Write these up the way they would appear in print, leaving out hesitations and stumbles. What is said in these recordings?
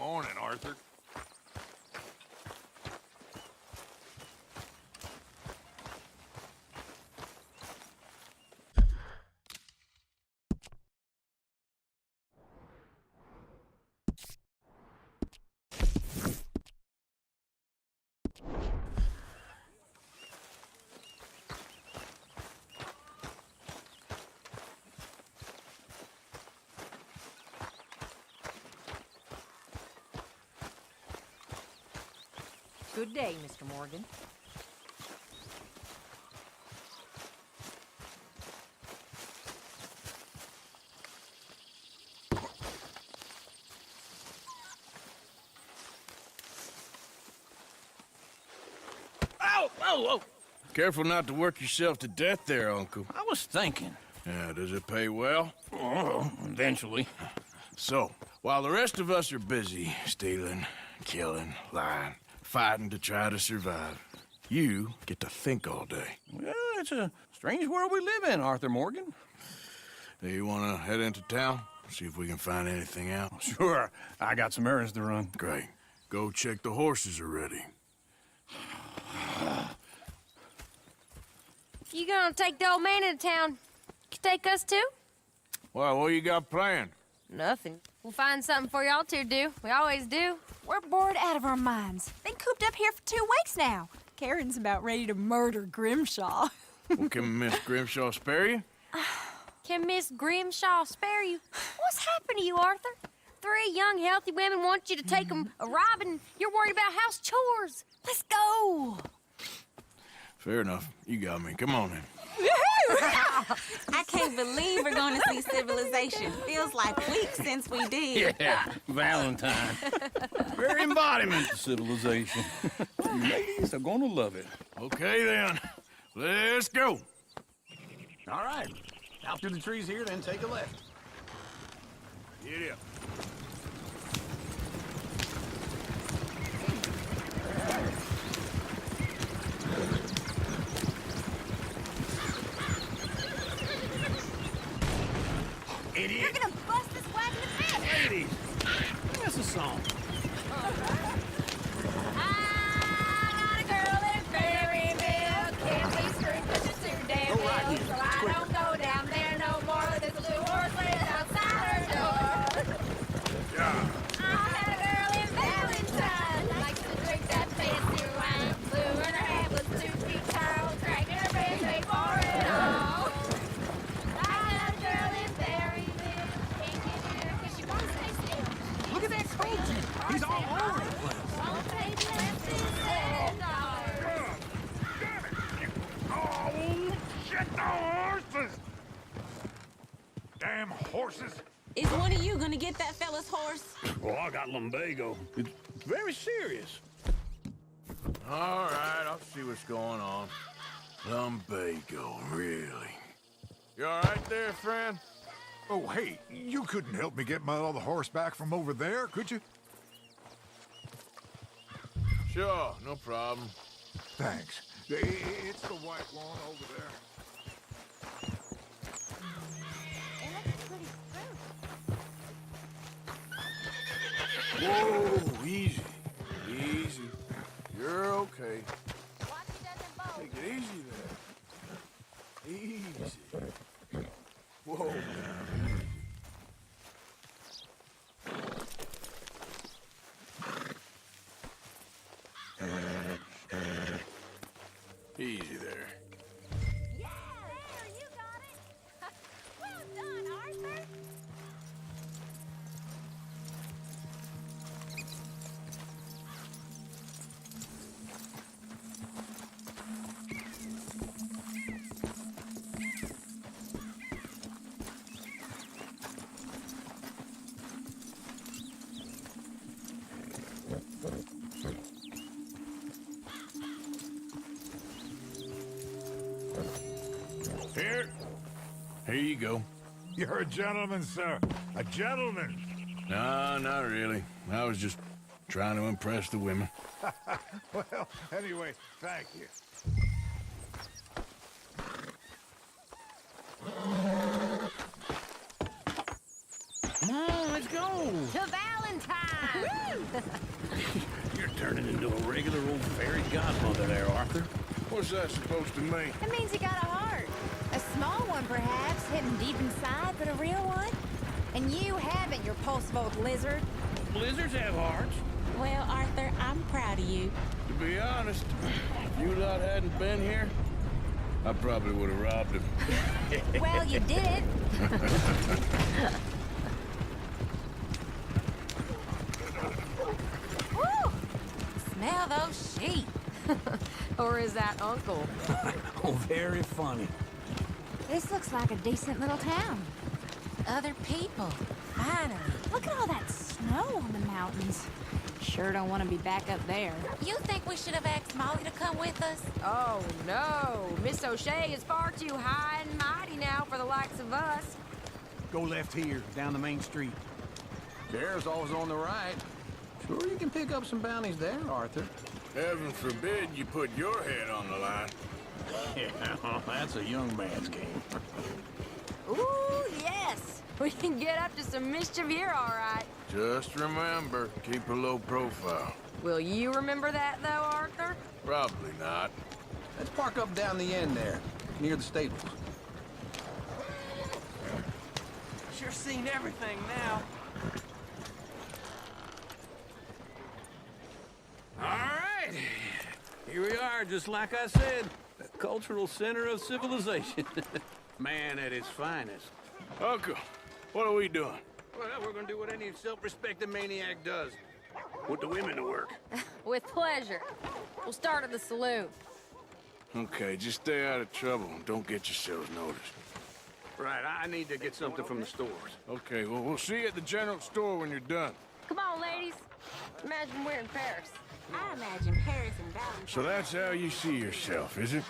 Morning, Arthur. Good day, Mr. Morgan. Ow! Oh! Careful not to work yourself to death there, Uncle. I was thinking. Yeah, does it pay well? Oh, eventually. So, while the rest of us are busy stealing, killing, lying, fighting to try to survive, you get to think all day. Well, it's a strange world we live in, Arthur Morgan. Do you want to head into town? See if we can find anything out? Sure. I got some errands to run. Great. Go check the horses are ready. You gonna take the old man into town? You take us too? Well, what you got planned? Nothing. We'll find something for y'all to do. We always do. We're bored out of our minds. Been cooped up here for 2 weeks now. Karen's about ready to murder Grimshaw. Well, can Miss Grimshaw spare you? Can Miss Grimshaw spare you? What's happened to you, Arthur? 3 young, healthy women want you to take them a robbing. You're worried about house chores. Let's go. Fair enough. You got me. Come on in. I can't believe we're going to see civilization. Feels like weeks since we did. Yeah, Valentine. Very embodiment of civilization. You ladies are gonna love it. Okay, then. Let's go. All right. Out through the trees here, then take a left. Get up. Idiot. You're gonna bust this wagon to bits! Ladies, that's a song. I got a girl in Berryville. Can't be screwed 'cause she's too damn Go right ill. here. So I It's quicker. don't go down there no more. There's a little horse laid outside her door. Yeah. I had a girl in Valentine. Likes to drink that fancy wine. Blue and her head was 2 feet tall. Cracking her bed, they for it all. I got a girl in Berryville. Can't get here 'cause she won't stay still. Look at that coach. He's all over the place. Oh, baby, left his head hard. Oh, shit, the horses! Damn horses! Is one of you going to get that fella's horse? Well, I got lumbago. It's very serious. All right, I'll see what's going on. Lumbago, really? You all right there, friend? Oh, hey, you couldn't help me get my other horse back from over there, could you? Sure, no problem. Thanks. It's the white one over there. Whoa, easy. Easy. You're okay. Take it easy there. Easy. Whoa, now, easy. Easy there. Yeah, there, you got it. Well done, Arthur. Here you go. You're a gentleman, sir. A gentleman. No, not really. I was just trying to impress the women. Well, anyway, thank you. Come on, let's go. To Valentine! You're turning into a regular old fairy godmother there, Arthur. What's that supposed to mean? It means you got a heart. A small one, perhaps, hidden deep inside, but a real one. And you haven't, you repulsive old lizard. Blizzards have hearts. Well, Arthur, I'm proud of you. To be honest, if you lot hadn't been here, I probably would have robbed him. Well, you did. Woo! Smell those sheep. Or is that Uncle? Oh, very funny. This looks like a decent little town. Other people. Finally. Look at all that snow on the mountains. Sure don't want to be back up there. You think we should have asked Molly to come with us? Oh, no. Miss O'Shea is far too high and mighty now for the likes of us. Go left here, down the main street. There's always on the right. Sure you can pick up some bounties there, Arthur. Heaven forbid you put your head on the line. Yeah, that's a young man's game. Ooh, yes. We can get up to some mischief here, all right. Just remember, keep a low profile. Will you remember that, though, Arthur? Probably not. Let's park up down the end there, near the stables. Sure seen everything now. All right. Here we are, just like I said. The cultural center of civilization. Man at its finest. Uncle, what are we doing? Well, we're gonna do what any self-respecting maniac does. Put the women to work. With pleasure. We'll start at the saloon. Okay, just stay out of trouble and don't get yourselves noticed. Right, I need to get something from the stores. Okay, well, we'll see you at the general store when you're done. Come on, ladies. Imagine we're in Paris. I imagine Paris and Valentine. So that's how you see yourself, is it?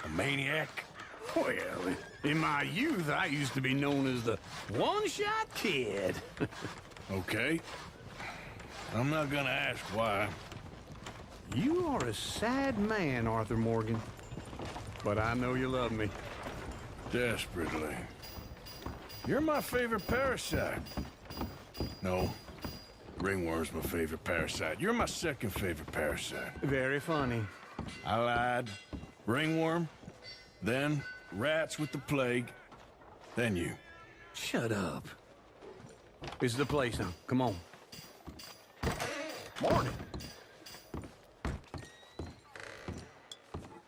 A maniac? Well, in my youth, I used to be known as the one-shot kid. Okay. I'm not gonna ask why. You are a sad man, Arthur Morgan. But I know you love me. Desperately. You're my favorite parasite. No. Ringworm's my favorite parasite. You're my second favorite parasite. Very funny. I lied. Ringworm. Then rats with the plague. Then you. Shut up. This is the place now. Come on. Morning.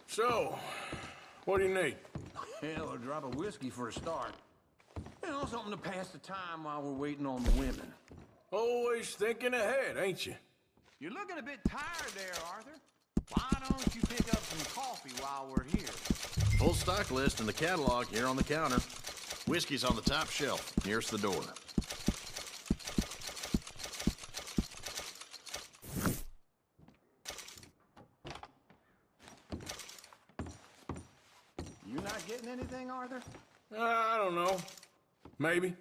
So, what do you need? Hell, a drop of whiskey for a start. You know, something to pass the time while we're waiting on the women. Always thinking ahead, ain't you? You're looking a bit tired there, Arthur. Why don't you pick up some coffee while we're here? Full stock list in the catalog here on the counter. Whiskey's on the top shelf, nearest the door. You not getting anything, Arthur? I don't know. Maybe.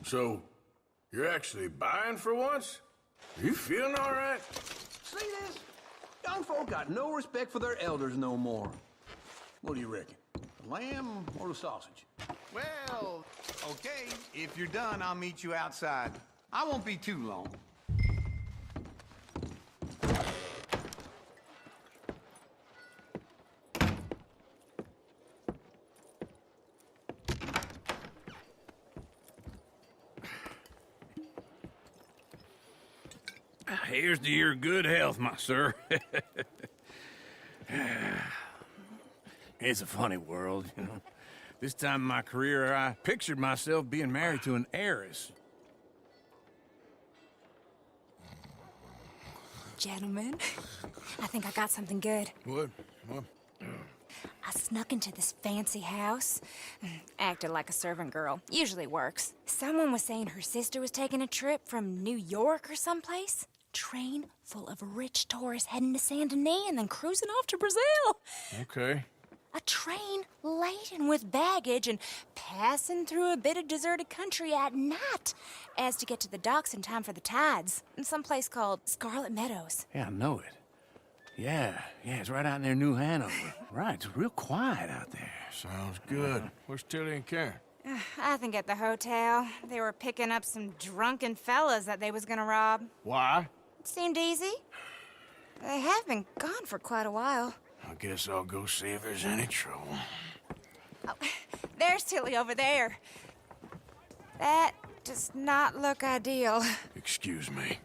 So, you're actually buying for once? You feeling all right? See this? Young folk got no respect for their elders no more. What do you reckon? The lamb or the sausage? Well, okay. If you're done, I'll meet you outside. I won't be too long. Here's to your good health, my sir. It's a funny world, you know. This time in my career, I pictured myself being married to an heiress. Gentlemen, I think I got something good. What? I snuck into this fancy house. Acted like a servant girl. Usually works. Someone was saying her sister was taking a trip from New York or someplace. Train full of rich tourists heading to Saint Denis and then cruising off to Brazil. Okay. A train laden with baggage and passing through a bit of deserted country at night as to get to the docks in time for the tides in some place called Scarlet Meadows. Yeah, I know it. Yeah, it's right out near New Hanover. Right, it's real quiet out there. Sounds good. Where's Tilly and Karen? I think at the hotel. They were picking up some drunken fellas that they was gonna rob. Why? It seemed easy. They have been gone for quite a while. I guess I'll go see if there's any trouble. Oh, there's Tilly over there. That does not look ideal. Excuse me.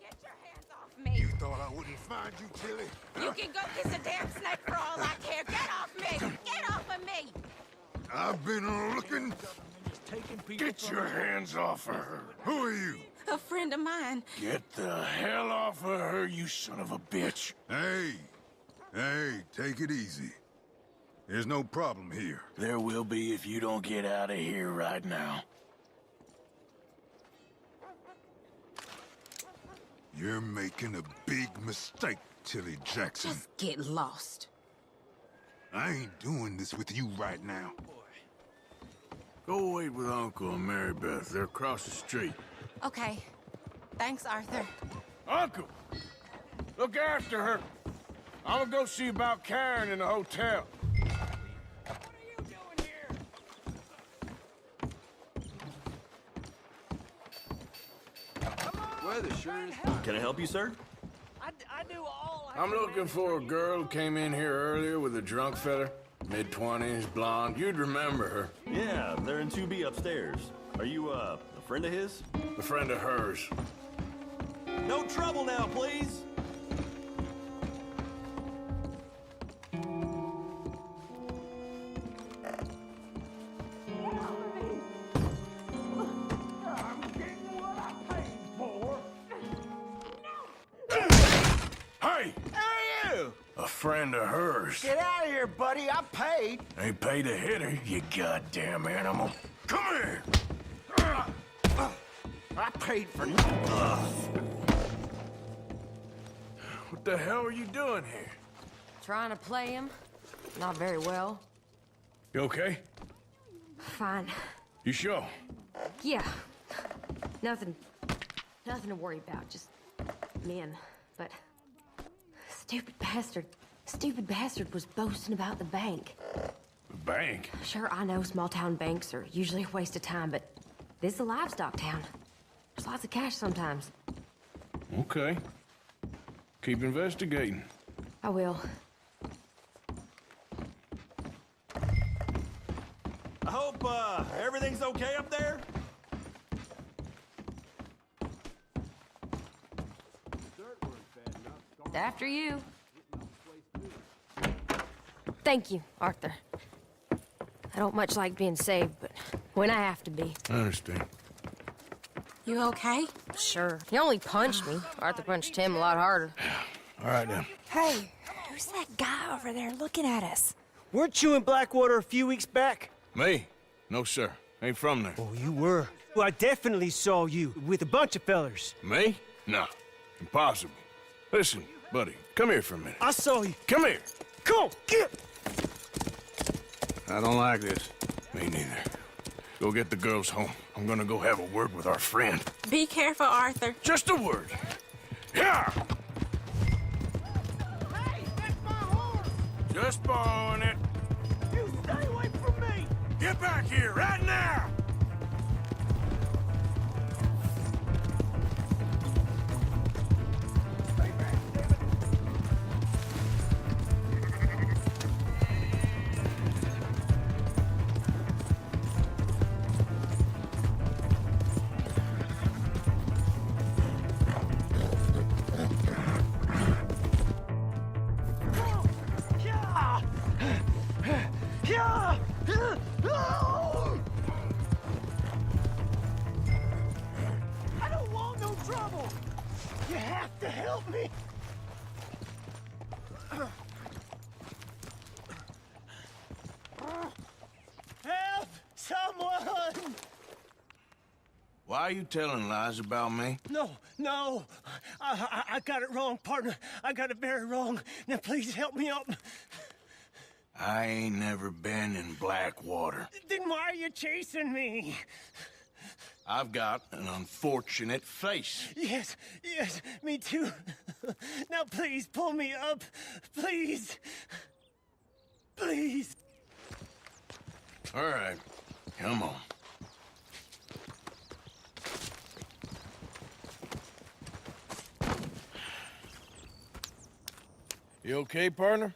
Get your hands off me. You thought I wouldn't find you, Tilly? You can go kiss a damn snake for all I care. Get off me! Get off of me! I've been looking. Get your hands off of her. Who are you? A friend of mine. Get the hell off of her, you son of a bitch. Hey, take it easy. There's no problem here. There will be if you don't get out of here right now. You're making a big mistake, Tilly Jackson. Just get lost. I ain't doing this with you right now. Go wait with Uncle and Mary Beth. They're across the street. Okay. Thanks, Arthur. Uncle! Look after her. I'm gonna go see about Karen in the hotel. Can I help you, sir? I'm looking for a girl who came in here earlier with a drunk fella. Mid-20s, blonde. You'd remember her. Yeah, they're in 2B upstairs. Are you, a friend of his? A friend of hers. No trouble now, please! Hey! Who are you? A friend of hers. Get out of here, buddy. I paid. Ain't paid to hit her, you goddamn animal. Come here! I paid for What the hell are you doing here? Trying to play him. Not very well. You okay? Fine. You sure? Yeah. Nothing to worry about. Just men. But stupid bastard was boasting about the bank. The bank? Sure, I know small town banks are usually a waste of time, but this is a livestock town. There's lots of cash sometimes. Okay. Keep investigating. I will. I hope, everything's okay up there? After you. Thank you, Arthur. I don't much like being saved, but when I have to be. I understand. You okay? Sure. He only punched me. Arthur punched him a lot harder. All right, then. Hey, who's that guy over there looking at us? Weren't you in Blackwater a few weeks back? Me? No, sir. Ain't from there. Oh, you were. Well, I definitely saw you with a bunch of fellers. Me? No. Impossible. Listen, buddy, come here for a minute. I saw you. Come here. Come on, get! I don't like this. Me neither. Go get the girls home. I'm gonna go have a word with our friend. Be careful, Arthur. Just a word. Yeah! Hey, that's my horse! Just borrowing it. You stay away from me! Get back here right now! I don't want no trouble! You have to help me! Help! Someone! Why are you telling lies about me? No, I got it wrong, partner. I got it very wrong. Now, please help me up. I ain't never been in Blackwater. Then why are you chasing me? I've got an unfortunate face. Yes, me too. Now, please, pull me up. Please. Please. All right, come on. You okay, partner?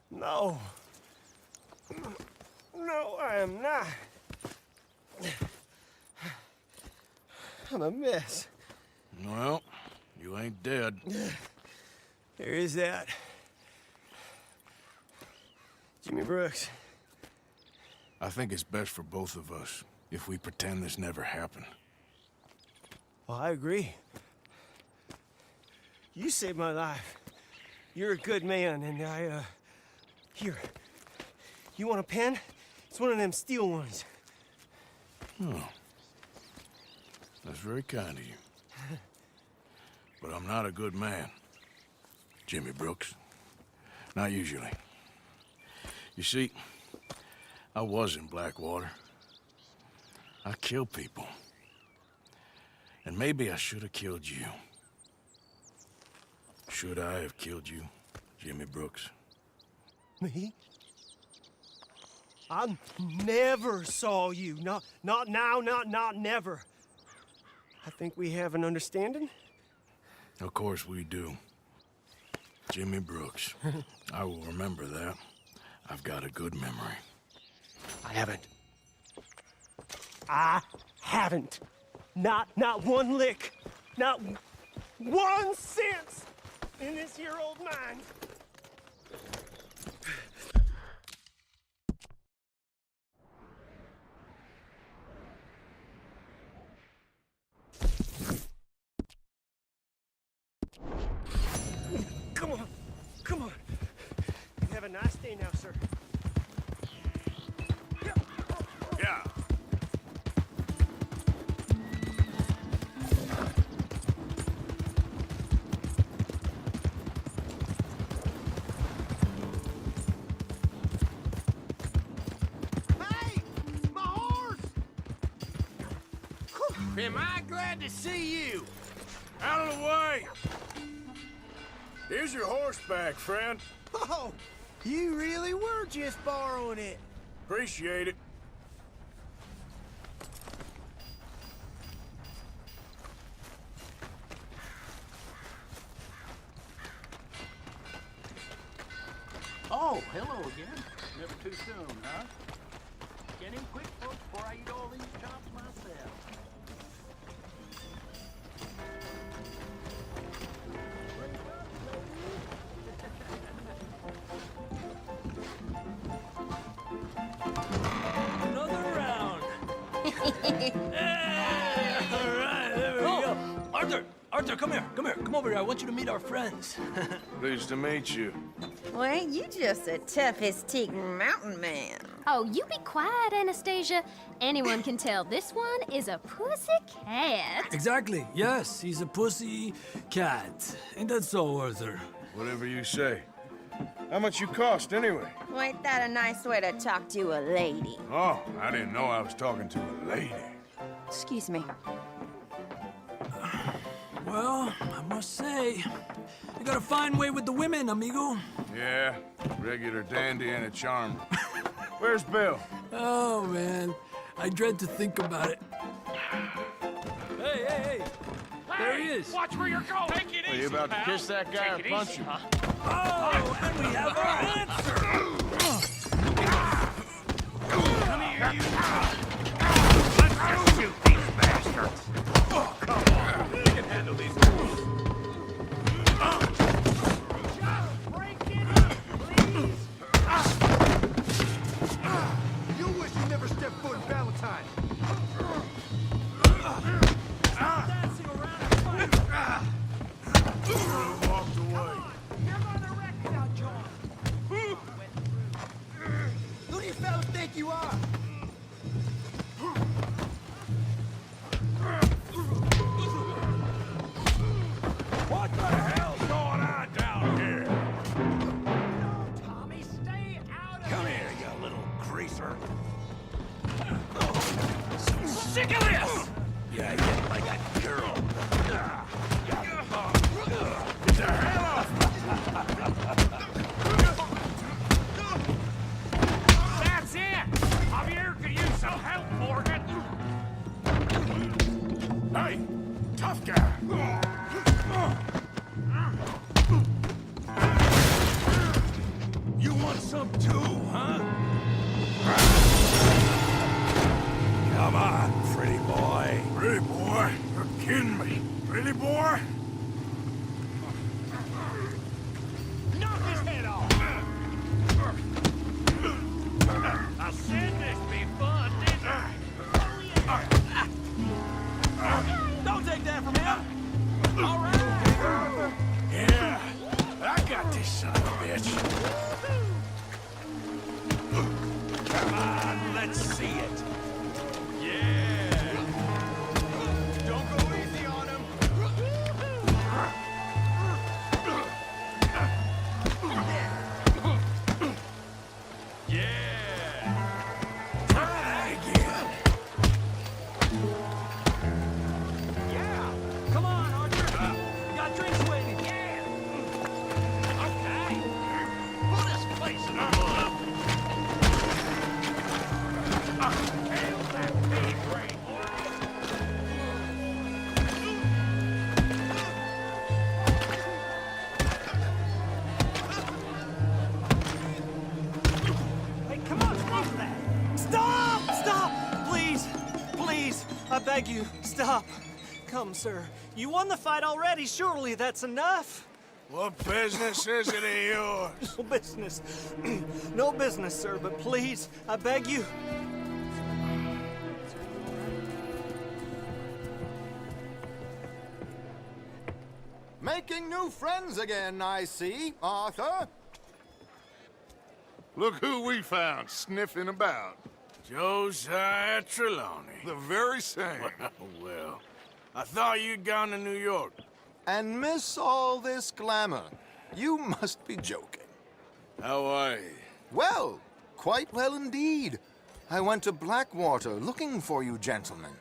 No. No, I am not. I'm a mess. Well, you ain't dead. There is that. Jimmy Brooks. I think it's best for both of us if we pretend this never happened. Well, I agree. You saved my life. You're a good man, and here. You want a pen? It's one of them steel ones. Oh. That's very kind of you. But I'm not a good man, Jimmy Brooks. Not usually. You see, I was in Blackwater. I killed people. And maybe I should have killed you. Should I have killed you, Jimmy Brooks? Me? I never saw you. Not now, not never. I think we have an understanding. Of course we do. Jimmy Brooks. I will remember that. I've got a good memory. I haven't. Not one lick. Not 1 cent in this year old mind. Come on. You have a nice day now, sir. Yeah. Hey! My horse! Am I glad to see you? Out of the way! Here's your horseback, friend. Oh, you really were just borrowing it. Appreciate it. Oh, hello again. Never too soon, huh? Get in quick, folks, before I eat all these chops myself. Another round. All right, there we go. Arthur, come here. Come over here. I want you to meet our friends. Pleased to meet you. Well, ain't you just a tough-as-teak mountain man? Oh, you be quiet, Anastasia. Anyone can tell this one is a pussy cat. Exactly. Yes, he's a pussy cat. Ain't that so, Arthur? Whatever you say. How much you cost, anyway? Well, ain't that a nice way to talk to a lady? Oh, I didn't know I was talking to a lady. Excuse me. Well, I must say, you got a fine way with the women, amigo. Yeah, regular dandy and a charmer. Where's Bill? Oh, man. I dread to think about it. Hey! There he is. Watch where you're going. Take it Are you about to kiss that guy or punch him? Oh, and we have our answer. Come here, you. Let's just shoot these bastards. Oh, come on. You can handle these fools. Break it up, please. You wish you never stepped foot in Valentine. Dancing around and fighting. Walked away. You're gonna wreck it out, John. Who do you fellas think you are? What the hell's going on down here? No, Tommy, stay out of Come here, you little greaser. Sick of this! Yeah, yeah, like a girl. Get the hell off! That's it! Javier could use some help, Morgan. Hey, tough guy. You want some too, huh? Come on, pretty boy. Pretty boy? You're kidding me. Pretty boy? Knock his head off! I said this be fun, didn't I? Don't take that from him! All right! Yeah, I got this son of a bitch. Come on, let's see it. Yeah! Don't go easy on him! Yeah! Try that again! Yeah! Come on, Archer! You got drinks waiting! Yeah! Okay! Put this place in the mud! Hail that big brain! Hey, come on, stop that! Stop! Stop! Please! Please! I beg you, stop! Come, sir. You won the fight already. Surely that's enough. What business is it of yours? No business. No business, sir, but please, I beg you. Making new friends again, I see, Arthur. Look who we found sniffing about. Josiah Trelawney. The very same. Well, I thought you'd gone to New York. And miss all this glamour. You must be joking. How are you? Well, quite well indeed. I went to Blackwater looking for you gentlemen.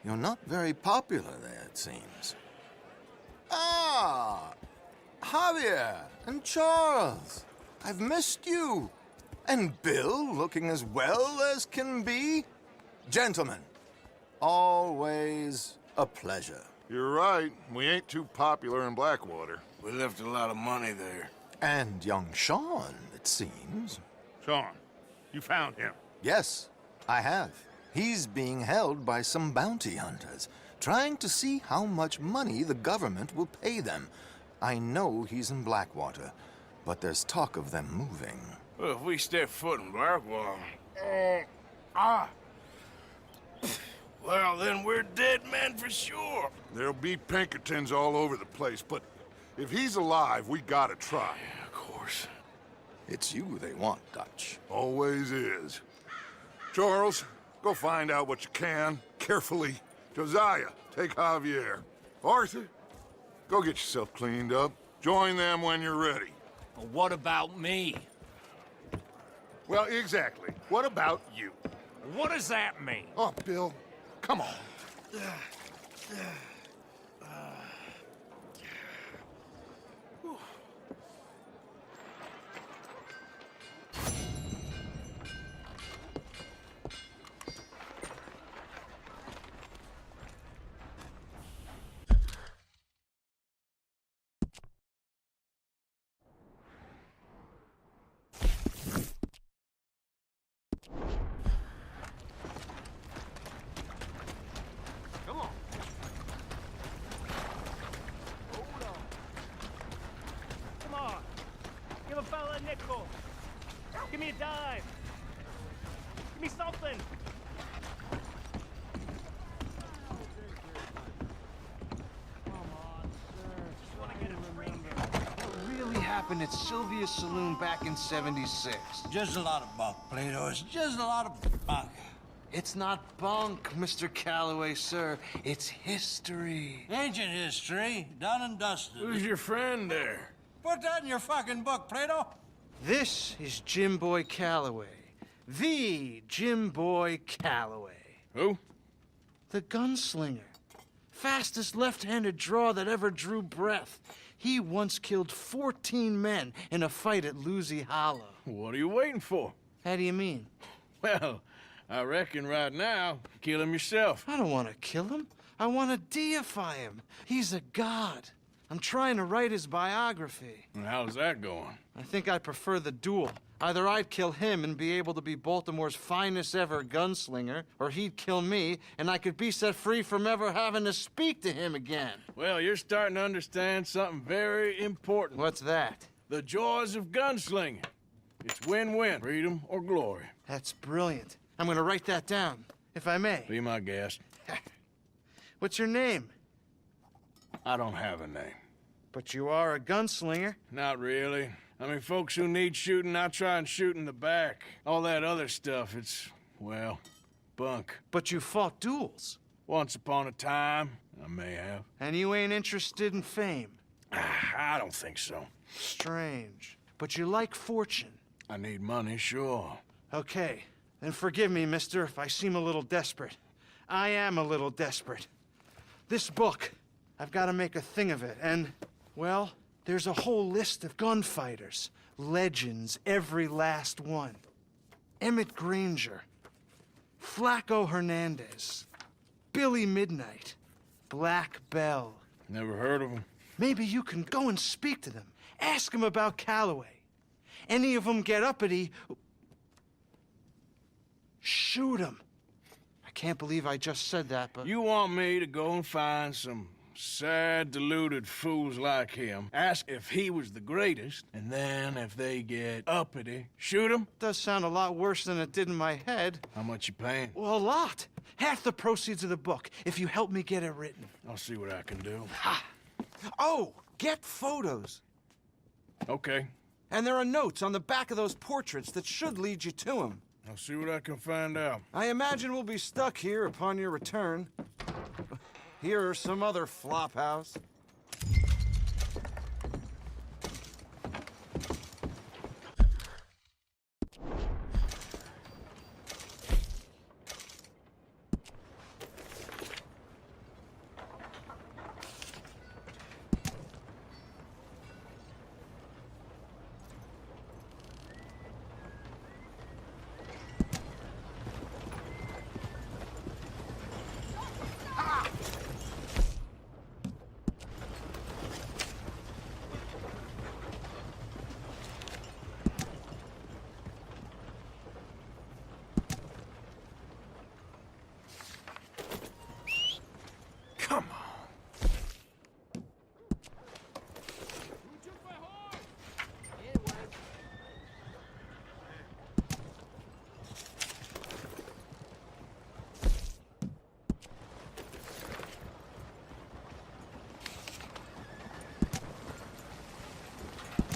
You're not very popular there, it seems. Ah, Javier and Charles. I've missed you. And Bill looking as well as can be. Gentlemen, always a pleasure. You're right. We ain't too popular in Blackwater. We left a lot of money there. And young Sean, it seems. Sean, you found him. Yes, I have. He's being held by some bounty hunters, trying to see how much money the government will pay them. I know he's in Blackwater, but there's talk of them moving. Well, if we step foot in Blackwater... Well, then we're dead men for sure. There'll be Pinkertons all over the place, but if he's alive, we gotta try. Yeah, of course. It's you they want, Dutch. Always is. Charles, go find out what you can, carefully. Josiah, take Javier. Arthur, go get yourself cleaned up. Join them when you're ready. Well, what about me? Well, exactly. What about you? What does that mean? Oh, Bill, come on. nickel. Give me a dime. Give me something. What really happened at Sylvia's Saloon back in '76? Just a lot of bunk, Plato. It's just a lot of bunk. It's not bunk, Mr. Calloway, sir. It's history. Ancient history, done and dusted. Who's your friend there? Put that in your fucking book, Plato. This is Jim Boy Calloway. The Jim Boy Calloway. Who? The gunslinger. Fastest left-handed draw that ever drew breath. He once killed 14 men in a fight at Lucy Hollow. What are you waiting for? How do you mean? Well, I reckon right now, kill him yourself. I don't want to kill him. I want to deify him. He's a god. I'm trying to write his biography. And how's that going? I think I prefer the duel. Either I'd kill him and be able to be Baltimore's finest ever gunslinger, or he'd kill me and I could be set free from ever having to speak to him again. Well, you're starting to understand something very important. What's that? The joys of gunslinging. It's win-win, freedom or glory. That's brilliant. I'm gonna write that down, if I may. Be my guest. What's your name? I don't have a name. But you are a gunslinger. Not really. I mean, folks who need shooting, I try and shoot in the back. All that other stuff, it's, well, bunk. But you fought duels. Once upon a time, I may have. And you ain't interested in fame. I don't think so. Strange. But you like fortune. I need money, sure. Okay. Then forgive me, mister, if I seem a little desperate. I am a little desperate. This book, I've got to make a thing of it, and, well, there's a whole list of gunfighters. Legends, every last one. Emmett Granger, Flaco Hernandez, Billy Midnight, Black Bell. Never heard of them. Maybe you can go and speak to them. Ask them about Calloway. Any of them get uppity, shoot them. I can't believe I just said that, but... You want me to go and find some sad, deluded fools like him, ask if he was the greatest, and then if they get uppity, shoot him? Does sound a lot worse than it did in my head. How much you paying? Well, a lot. Half the proceeds of the book, if you help me get it written. I'll see what I can do. Ha! Oh, get photos. Okay. And there are notes on the back of those portraits that should lead you to him. I'll see what I can find out. I imagine we'll be stuck here upon your return. Here or some other flophouse. Come on.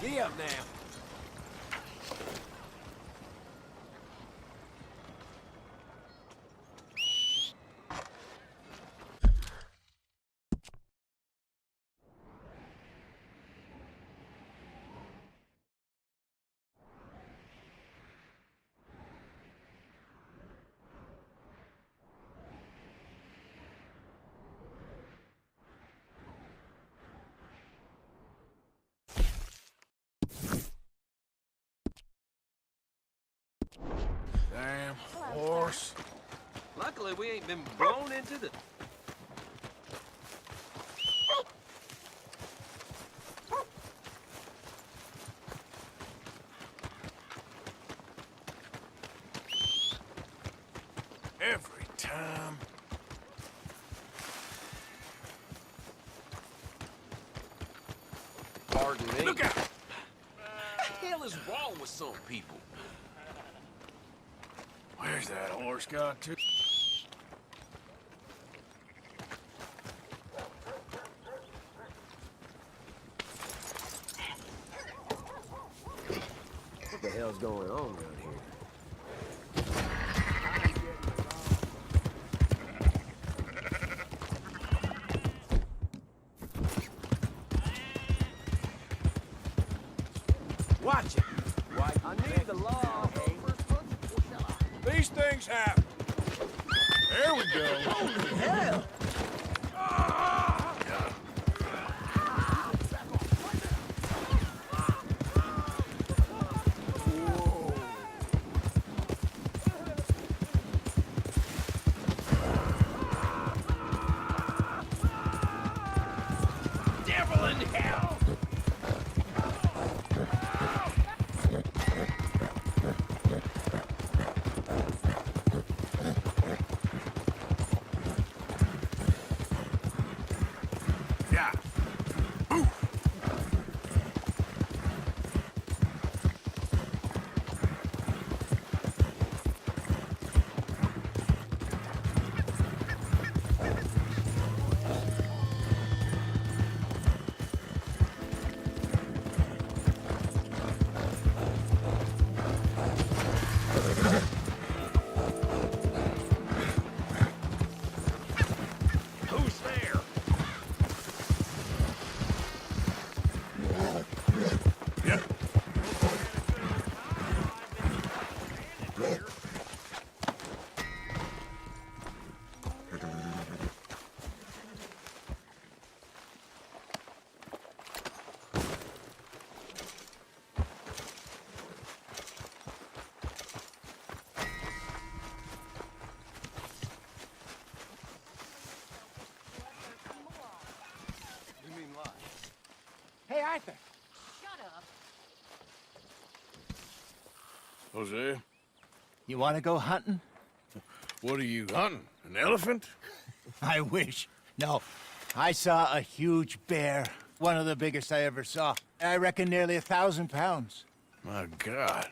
Get up now. Damn horse. Luckily, we ain't been blown into the... Every time. Pardon me. Look out! What the hell is wrong with some people? Where's that horse got to? What the hell's going on around here? Watch it. I need the law. These things happen. There we go. Holy hell! Devil in hell! Yeah. Ooh. Who's there? Yeah. Hey, Arthur. Jose, You want to go hunting? what are you hunting? An elephant? I wish. No. I saw a huge bear. One of the biggest I ever saw. I reckon nearly 1,000 pounds. My God.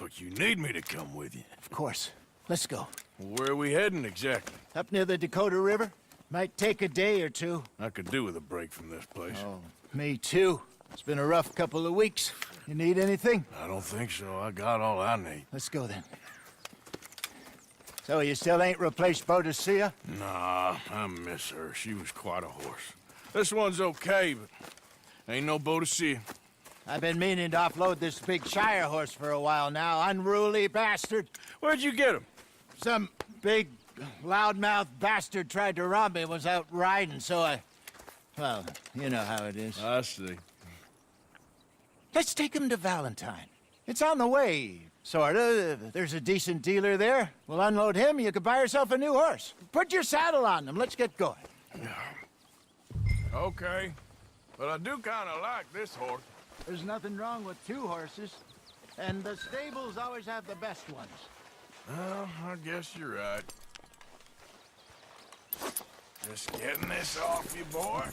Look, you need me to come with you. Of course. Let's go. Where are we heading exactly? Up near the Dakota River. Might take a day or two. I could do with a break from this place. Oh, me too. It's been a rough couple of weeks. You need anything? I don't think so. I got all I need. Let's go then. So you still ain't replaced Boadicea? Nah, I miss her. She was quite a horse. This one's okay, but ain't no Boadicea. I've been meaning to offload this big Shire horse for a while now. Unruly bastard. Where'd you get him? Some big, loudmouth bastard tried to rob me, was out riding, so I... Well, you know how it is. I see. Let's take him to Valentine. It's on the way, sorta. There's a decent dealer there. We'll unload him, you could buy yourself a new horse. Put your saddle on him, let's get going. Okay. But I do kind of like this horse. There's nothing wrong with two horses. And the stables always have the best ones. Well, I guess you're right. Just getting this off you, boy.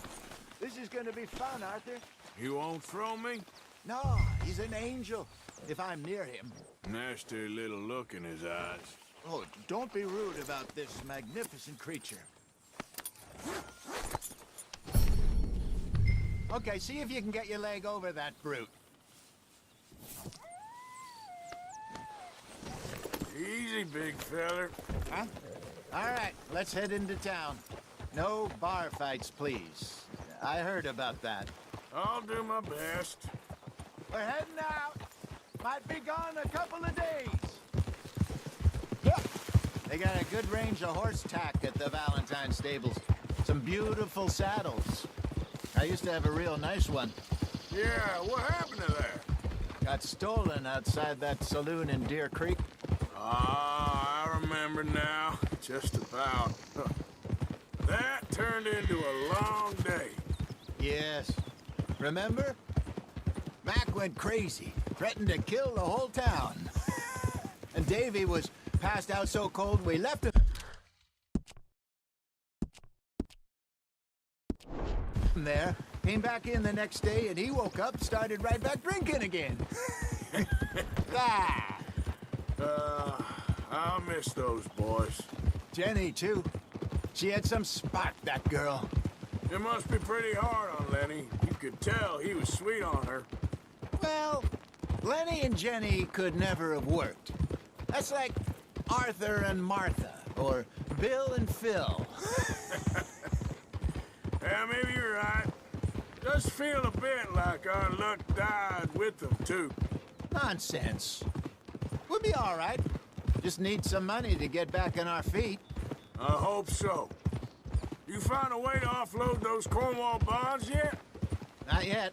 This is gonna be fun, Arthur. You won't throw me? No, he's an angel, if I'm near him. Nasty little look in his eyes. Oh, don't be rude about this magnificent creature. Okay, see if you can get your leg over that brute. Easy, big feller. Huh? All right, let's head into town. No bar fights, please. I heard about that. I'll do my best. We're heading out. Might be gone a couple of days. Yep. They got a good range of horse tack at the Valentine stables. Some beautiful saddles. I used to have a real nice one. Yeah, what happened to that? Got stolen outside that saloon in Deer Creek. Ah, I remember now. Just about. That turned into a long day. Yes. Remember? Mac went crazy, threatened to kill the whole town. And Davy was passed out so cold we left him there. Came back in the next day and he woke up, started right back drinking again. Ah. I'll miss those boys. Jenny, too. She had some spark, that girl. It must be pretty hard on Lenny. You could tell he was sweet on her. Well, Lenny and Jenny could never have worked. That's like Arthur and Martha, or Bill and Phil. Yeah, maybe you're right. Just feel a bit like our luck died with them, too. Nonsense. We'll be all right. Just need some money to get back on our feet. I hope so. You found a way to offload those Cornwall bonds yet? Not yet.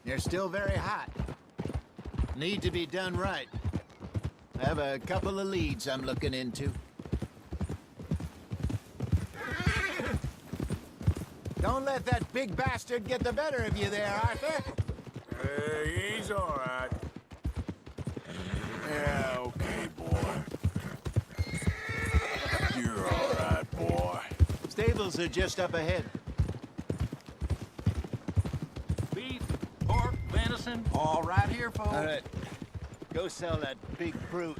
They're still very hot. Need to be done right. I have a couple of leads I'm looking into. Don't let that big bastard get the better of you there, Arthur. He's all right. Yeah, okay, boy. You're all right, boy. Stables are just up ahead. Beef, pork, venison, all right here, folks. All right. Go sell that big brute.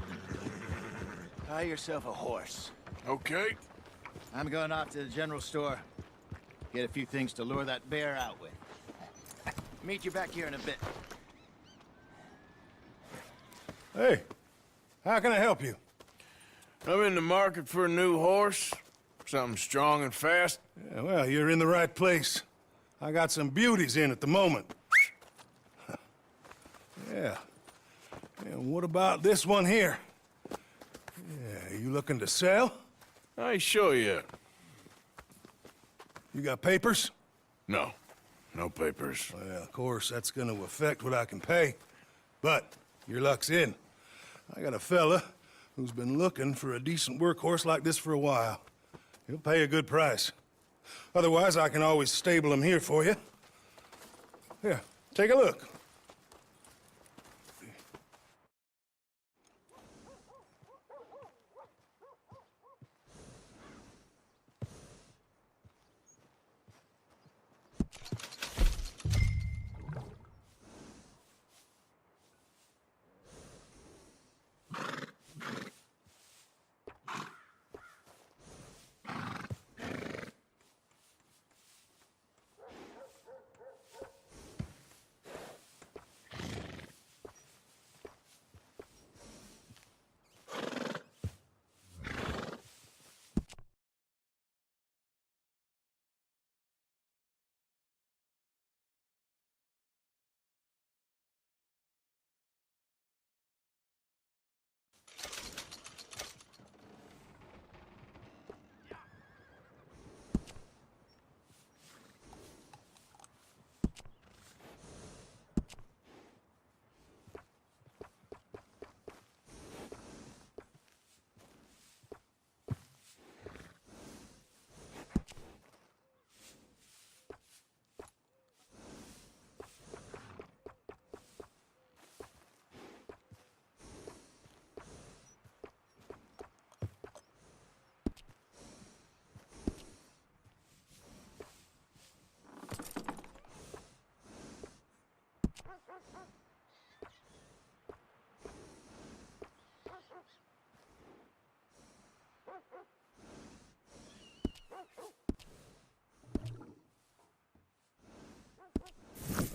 Buy yourself a horse. Okay. I'm going off to the general store. Get a few things to lure that bear out with. Meet you back here in a bit. Hey, how can I help you? I'm in the market for a new horse. Something strong and fast. Yeah, well, you're in the right place. I got some beauties in at the moment. Yeah. And what about this one here? Yeah, you looking to sell? I ain't sure yet. You got papers? No. No papers. Well, of course, that's gonna affect what I can pay. But your luck's in. I got a fella who's been looking for a decent workhorse like this for a while. He'll pay a good price. Otherwise, I can always stable him here for you. Here, take a look.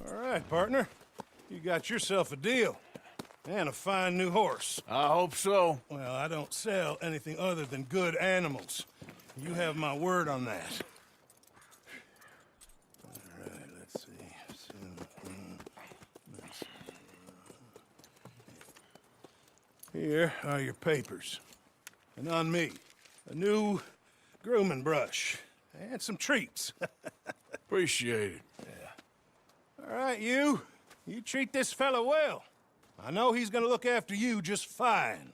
All right, partner. You got yourself a deal. And a fine new horse. I hope so. Well, I don't sell anything other than good animals. You have my word on that. All right, let's see. Here are your papers. And on me, a new grooming brush. And some treats. Appreciate it. Yeah. All right, you. You treat this fella well. I know he's gonna look after you just fine.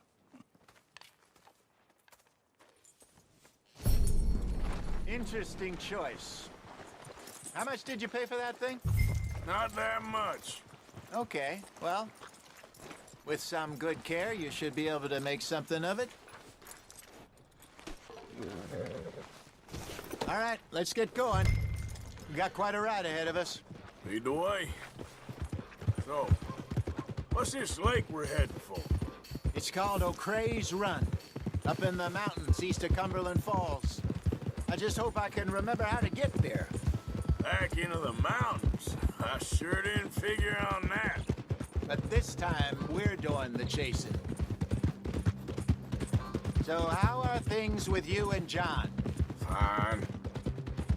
Interesting choice. How much did you pay for that thing? Not that much. Okay, well, with some good care, you should be able to make something of it. All right, let's get going. We got quite a ride ahead of us. Lead the way. So, what's this lake we're heading for? It's called O'Creagh's Run, up in the mountains east of Cumberland Falls. I just hope I can remember how to get there. Back into the mountains? I sure didn't figure on that. But this time, we're doing the chasing. So how are things with you and John? Fine.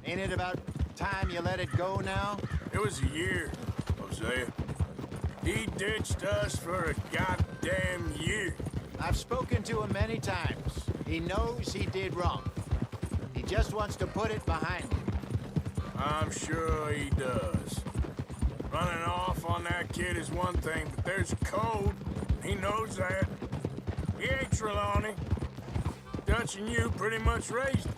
Ain't it about time you let it go now? It was a year, Hosea. He ditched us for a goddamn year. I've spoken to him many times. He knows he did wrong. He just wants to put it behind him. I'm sure he does. Running off on that kid is one thing, but there's a code. He knows that. He ain't Trelawney. Dutch and you pretty much raised him.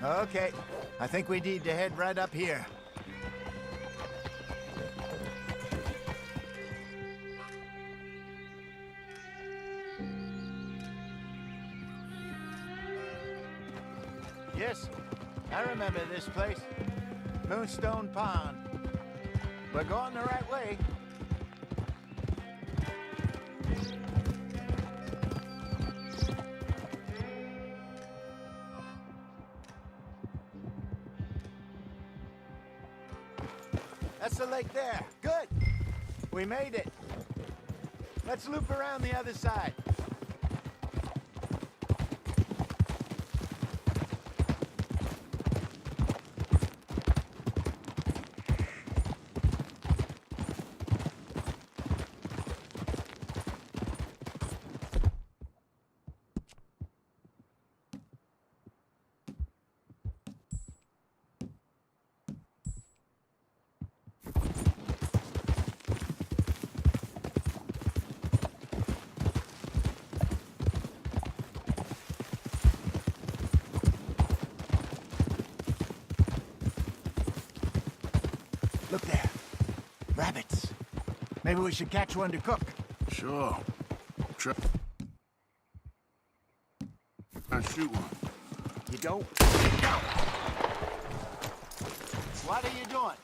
Okay, I think we need to head right up here. Yes, I remember this place. Moonstone Pond. We're going the right way. That's the lake there. Good. We made it. Let's loop around the other side. Look there. Rabbits. Maybe we should catch one to cook. Sure. Try and shoot one. You don't? What are you doing?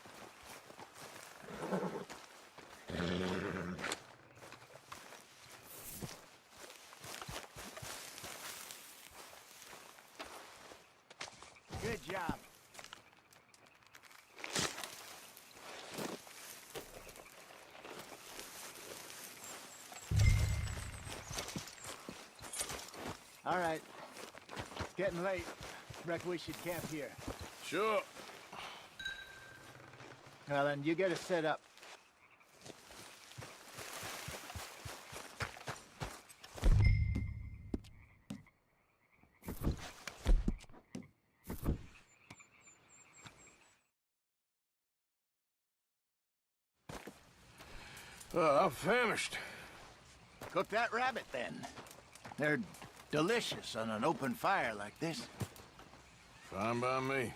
Good job. All right. It's getting late. Reckon we should camp here. Sure. Well, then you get us set up. I'm famished. Cook that rabbit, then. They're delicious on an open fire like this. Fine by me.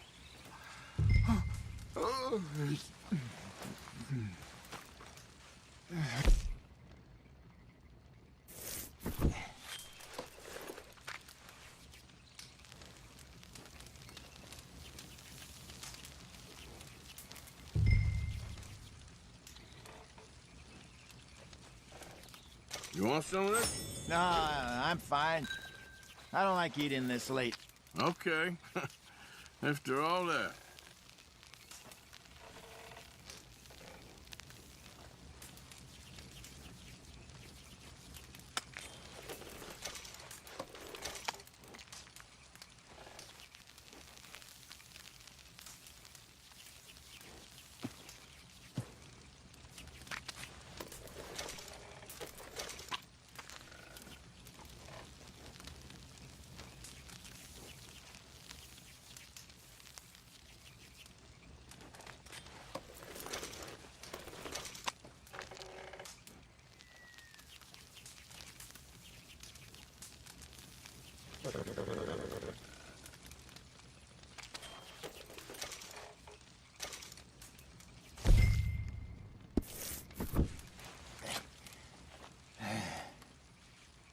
You want some of this? No, I'm fine. I don't like eating this late. Okay. After all that.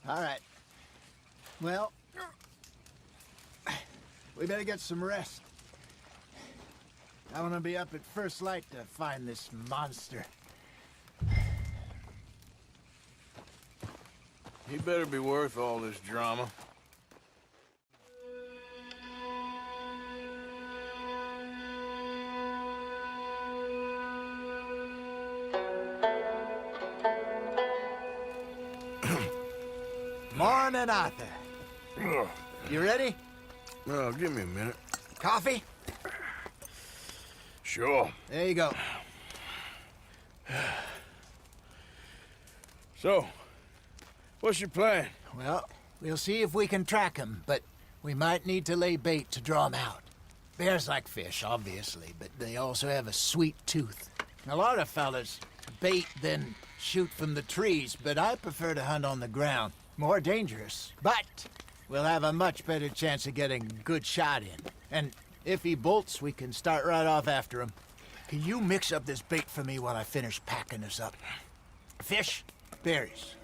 All right. Well, we better get some rest. I want to be up at first light to find this monster. He better be worth all this drama. Morning, Arthur. You ready? Well, give me a minute. Coffee? Sure. There you go. So, what's your plan? Well, we'll see if we can track him, but we might need to lay bait to draw him out. Bears like fish, obviously, but they also have a sweet tooth. A lot of fellas bait, then shoot from the trees, but I prefer to hunt on the ground. More dangerous, but we'll have a much better chance of getting a good shot in. And if he bolts, we can start right off after him. Can you mix up this bait for me while I finish packing this up? Fish, berries.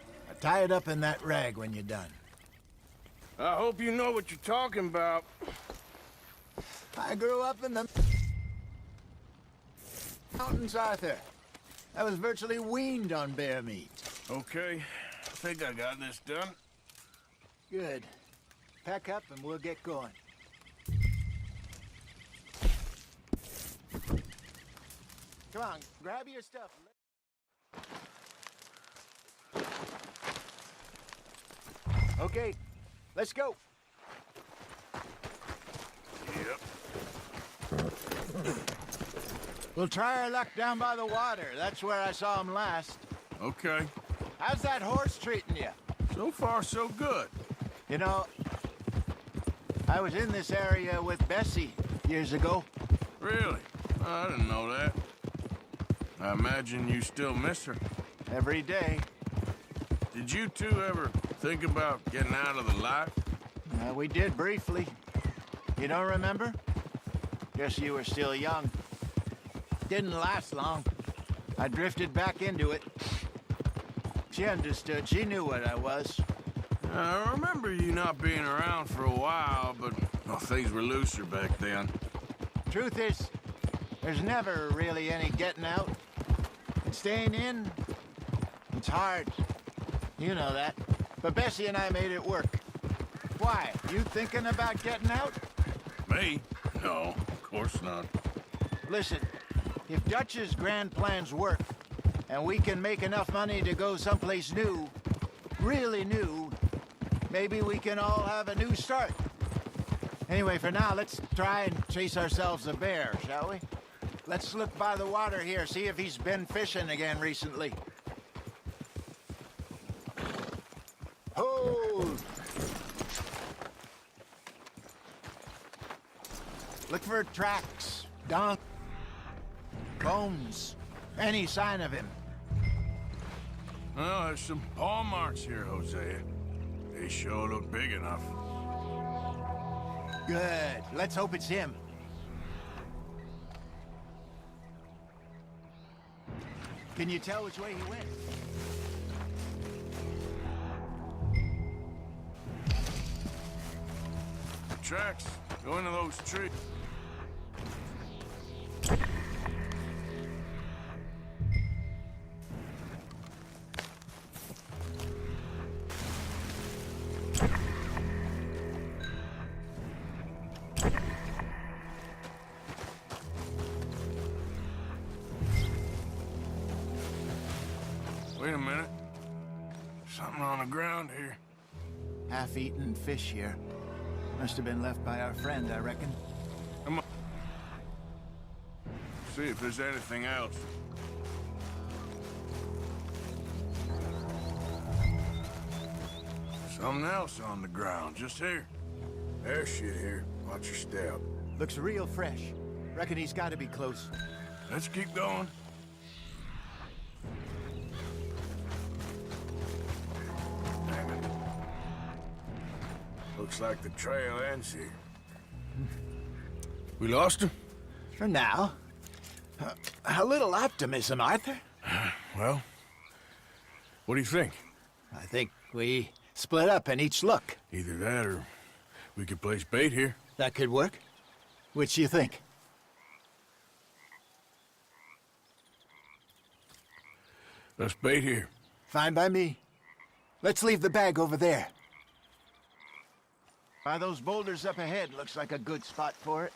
Tie it up in that rag when you're done. I hope you know what you're talking about. I grew up in the mountains, Arthur. I was virtually weaned on bear meat. Okay, I think I got this done. Good. Pack up and we'll get going. Come on, grab your stuff. Okay, let's go. Yep. We'll try our luck down by the water. That's where I saw him last. Okay. How's that horse treating you? So far, so good. You know, I was in this area with Bessie years ago. Really? I didn't know that. I imagine you still miss her. Every day. Did you two ever think about getting out of the life? We did briefly. You don't remember? Guess you were still young. Didn't last long. I drifted back into it. She understood. She knew what I was. I remember you not being around for a while, but well, things were looser back then. Truth is, there's never really any getting out. And staying in, it's hard. You know that. But Bessie and I made it work. Why? You thinking about getting out? Me? No, of course not. Listen, if Dutch's grand plans work, and we can make enough money to go someplace new, really new, maybe we can all have a new start. Anyway, for now, let's try and chase ourselves a bear, shall we? Let's look by the water here, see if he's been fishing again recently. Hold! Look for tracks, bones, any sign of him. Well, there's some paw marks here, Hosea. They sure look big enough. Good. Let's hope it's him. Can you tell which way he went? Tracks. Go into those trees. Wait a minute. Something on the ground here. Half-eaten fish here. Must have been left by our friend, I reckon. Come on. See if there's anything else. Something else on the ground, just here. There's shit here. Watch your step. Looks real fresh. Reckon he's got to be close. Let's keep going. Damn it. Looks like the trail ends here. We lost him? For now. A little optimism, Arthur. Well, what do you think? I think we split up and each look. Either that or we could place bait here. That could work. Which you think? Let's bait here. Fine by me. Let's leave the bag over there. By those boulders up ahead, looks like a good spot for it.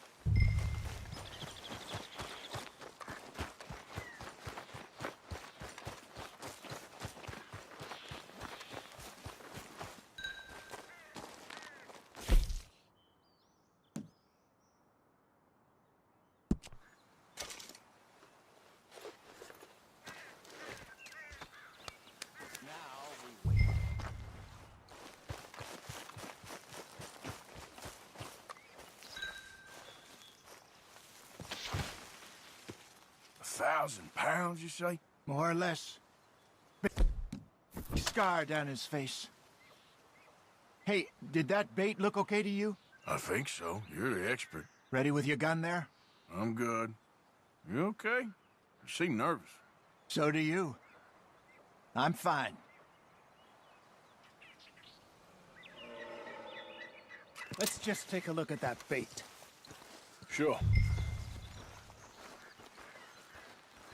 1,000 pounds, you say? More or less. Big scar down his face. Hey, did that bait look okay to you? I think so. You're the expert. Ready with your gun there? I'm good. You okay? You seem nervous. So do you. I'm fine. Let's just take a look at that bait. Sure.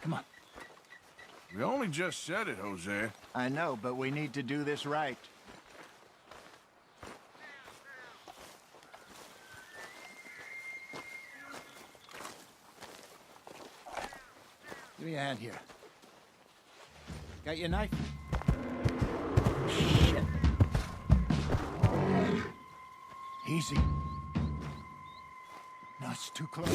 Come on. We only just said it, Jose. I know, but we need to do this right. Give me a hand here. Got your knife? Shit. Easy. No, it's too close.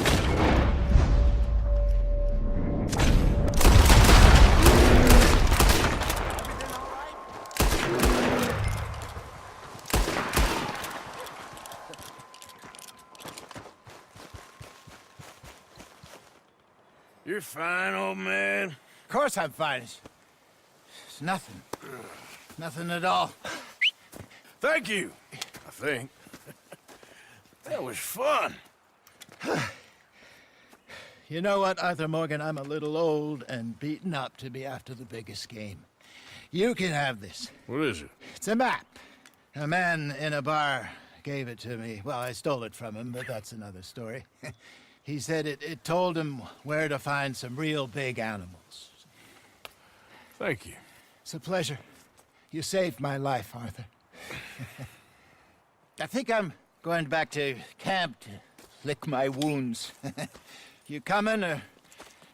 You're fine, old man. Of course I'm fine. It's nothing. Nothing at all. Thank you, I think. That was fun. You know what, Arthur Morgan? I'm a little old and beaten up to be after the biggest game. You can have this. What is it? It's a map. A man in a bar gave it to me. Well, I stole it from him, but that's another story. He said it told him where to find some real big animals. Thank you. It's a pleasure. You saved my life, Arthur. I think I'm going back to camp to lick my wounds. You coming, or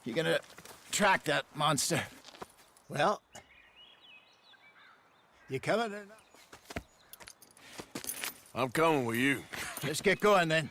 you gonna track that monster? Well, you coming or not? I'm coming with you. Just get going, then.